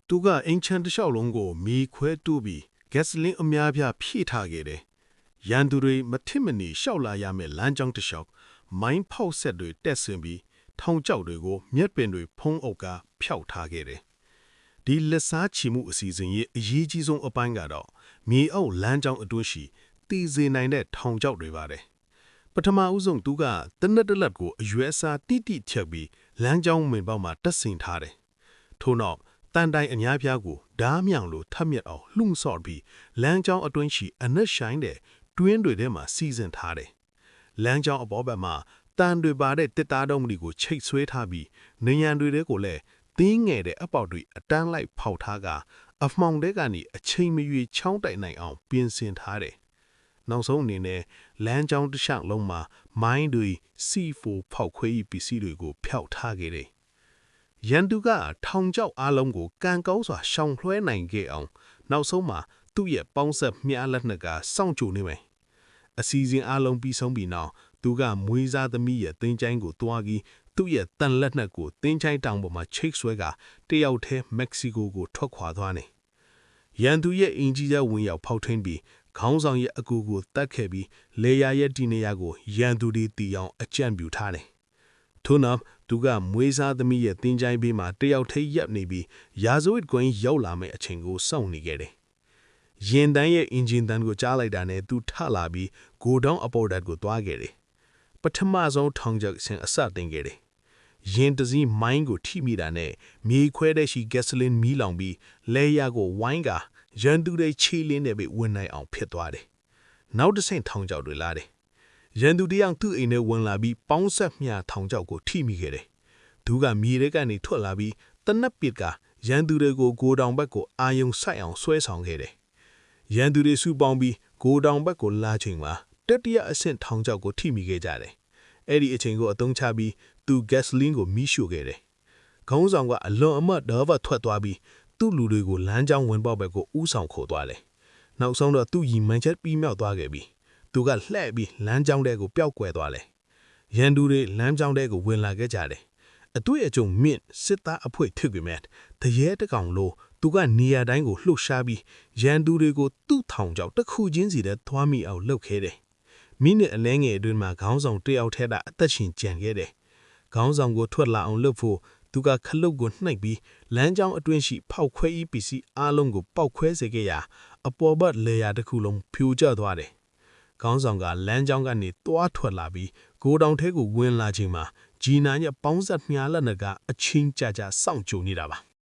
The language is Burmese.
သူကအင်ချန်တစ်လျှောက်လုံးကိုမီခွဲတူးပြီးဂက်စလင်းအများပြားဖြည့်ထားခဲ့တယ်။ရန်သူတွေမထစ်မနီရှောက်လာရမယ့်လမ်းကြောင်းတစ်လျှောက်မိုင်းဖောက်ဆက်တွေတက်ဆင်ပြီးထောင်ကျောက်တွေကိုမျက်ပင်တွေဖုံးအုပ်ကဖျောက်ထားခဲ့တယ်။ဒီလက်စားချီမှုအစီအစဉ်ရဲ့အရေးကြီးဆုံးအပိုင်းကတော့မြေအောက်လမ်းကြောင်းအတွင်းရှိတည်စေနိုင်တဲ့ထောင်ကျောက်တွေပါတယ်။ပထမဦးဆုံးသူကတနက်တလက်ကိုအရွယ်အစားတိတိချက်ပြီးလမ်းကြောင်းဝင်ပေါက်မှာတက်ဆင်ထားတယ်။ထို့နောက်တန်တိုင်အများပြားကိုဓားမြောင်လိုထပ်မြက်အောင်လှုံ့ဆော်ပြီးလမ်းကြောင်းအတွင်းရှိအနက်ဆိုင်တဲ့တွင်းတွေထဲမှာစီစဉ်ထားတယ်။လမ်းကြောင်းအပေါ်ဘက်မှာတန်တွေပါတဲ့တစ်သားတုံးမီကိုချိတ်ဆွဲထားပြီးနေရန်တွေကိုလည်းသင်းငယ်တဲ့အပေါက်တွေအတန်းလိုက်ဖောက်ထားကအမှောင်တဲကနေအချိန်မရွေချောင်းတိုက်နိုင်အောင်ပြင်ဆင်ထားတယ်။နောက်ဆုံးအနေနဲ့လမ်းကြောင်းတစ်လျှောက်လုံးမှာမိုင်းတွေ C4 ဖောက်ခွဲရေးပစ္စည်းတွေကိုဖျောက်ထားခဲ့တယ်။ရန်သူကထောင်ကျောက်အလုံးကိုကန်ကောင်းစွာရှောင်လွှဲနိုင်ခဲ့အောင်နောက်ဆုံးမှာသူ့ရဲ့ပေါင်းဆက်မြားလက်နက်ကစောင့်ကြိုနေမယ်။အစီအစဉ်အလုံးပြီးဆုံးပြီးနောက်သူကမွေးစားသမီးရဲ့တင်းချိုင်းကိုတွားပြီးသူ့ရဲ့တန်လက်နက်ကိုတင်းချိုင်းတောင်ပေါ်မှာချိတ်ဆွဲကတယောက်တည်းမက္ကဆီကိုကိုထွက်ခွာသွားတယ်။ရန်သူရဲ့အင်ဂျီရဲ့ဝင်ရောက်ဖောက်ထွင်းပြီးခေါင်းဆောင်ရဲ့အကူကိုတတ်ခဲ့ပြီးလေယာရဲ့ဒီနေရာကိုရန်သူတွေတီအောင်အကြံပြုထားတယ်။ထို့နောက်သူကမွေးစားသမီးရဲ့တင်းချိုင်းဘေးမှာတယောက်ထိပ်ရပ်နေပြီးရာဇဝတ်ကွင်းရောက်လာမယ့်အချိန်ကိုစောင့်နေခဲ့တယ်။ရင်တန်းရဲ့အင်ဂျင်တန်းကိုကြားလိုက်တာနဲ့သူထလာပြီးဂိုဒေါင်းအပေါ်ဓာတ်ကိုတွားခဲ့တယ်။ပထမဆုံးထောင်ချက်ဆင်အစတင်ခဲ့တယ်။ရင်တစည်းမိုင်းကိုထိမိတာနဲ့မြေခွဲတဲ့ရှိဂက်စလင်းမီးလောင်ပြီးလေယာကိုဝိုင်းကရန်သူတွေချီလင်းနေပြီးဝင်နိုင်အောင်ဖြစ်သွားတယ်။နောက်တစ်ဆင့်ထောင်ချောက်တွေလာတယ်။ရန်သူတယောက်သူ့အိမ်ထဲဝင်လာပြီးပေါင်းဆက်မြထောင်ချောက်ကိုထိမိခဲ့တယ်။သူကမြေထဲကနေထွက်လာပြီးတနက်ပစ်ကရန်သူတွေကိုဂိုဒေါင်ဘက်ကိုအာယုံဆိုင်အောင်ဆွဲဆောင်ခဲ့တယ်။ရန်သူတွေစုပေါင်းပြီးဂိုဒေါင်ဘက်ကိုလာချိန်မှာတတိယအဆင့်ထောင်ချောက်ကိုထိမိခဲ့ကြတယ်။အဲ့ဒီအချိန်ကိုအသုံးချပြီးသူဂက်စလင်းကိုမီးရှို့ခဲ့တယ်။ခေါင်းဆောင်ကအလွန်အမတ်ဒေါ်ဗတ်ထွက်သွားပြီးသူ့လူတွေကိုလမ်းကြောင်းဝင်ပေါက်ဘက်ကိုဥဆောင်ခေါ်သွားတယ်။နောက်ဆုံးတော့သူ့ရီမန်ချက်ပြီးမြောက်သွားခဲ့ပြီးသူကလှည့်ပြီးလမ်းကြောင်းတဲကိုပျောက်ကွယ်သွားတယ်။ရန်သူတွေလမ်းကြောင်းတဲကိုဝင်လာခဲ့ကြတယ်။အတွေ့အကြုံမြင့်စစ်သားအဖွဲ့ထိကွေမဲ့တရဲတကောင်လို့သူကနေရာတိုင်းကိုလှုပ်ရှားပြီးရန်သူတွေကိုသူ့ထောင်ကြောက်တစ်ခုချင်းစီတဲ့သွားမိအောင်လှုပ်ခဲ့တယ်။မိနစ်အလဲငယ်အတွင်းမှာခေါင်းဆောင်တယောက်ထဲကအသက်ရှင်ကျန်ခဲ့တယ်။ခေါင်းဆောင်ကိုထွက်လာအောင်လှုပ်ဖို့သူကခလုတ်ကိုနှိပ်ပြီးလမ်းကြောင်းအတွင်းရှိဖောက်ခွဲရေးပစ္စည်းအလုံးကိုပောက်ခွဲစေခဲ့ရာအပေါ်ဘက်လေယာတစ်ခုလုံးဖြိုကျသွားတယ်။ခေါင်းဆောင်ကလမ်းကြောင်းကနေတွားထွက်လာပြီးဂိုဒေါင်ထဲကိုဝင်လာချိန်မှာဂျီနာရဲ့ပေါင်းဆက်မြားလက်နက်ကအချင်းကြကြစောင့်ကြိုနေတာပါ။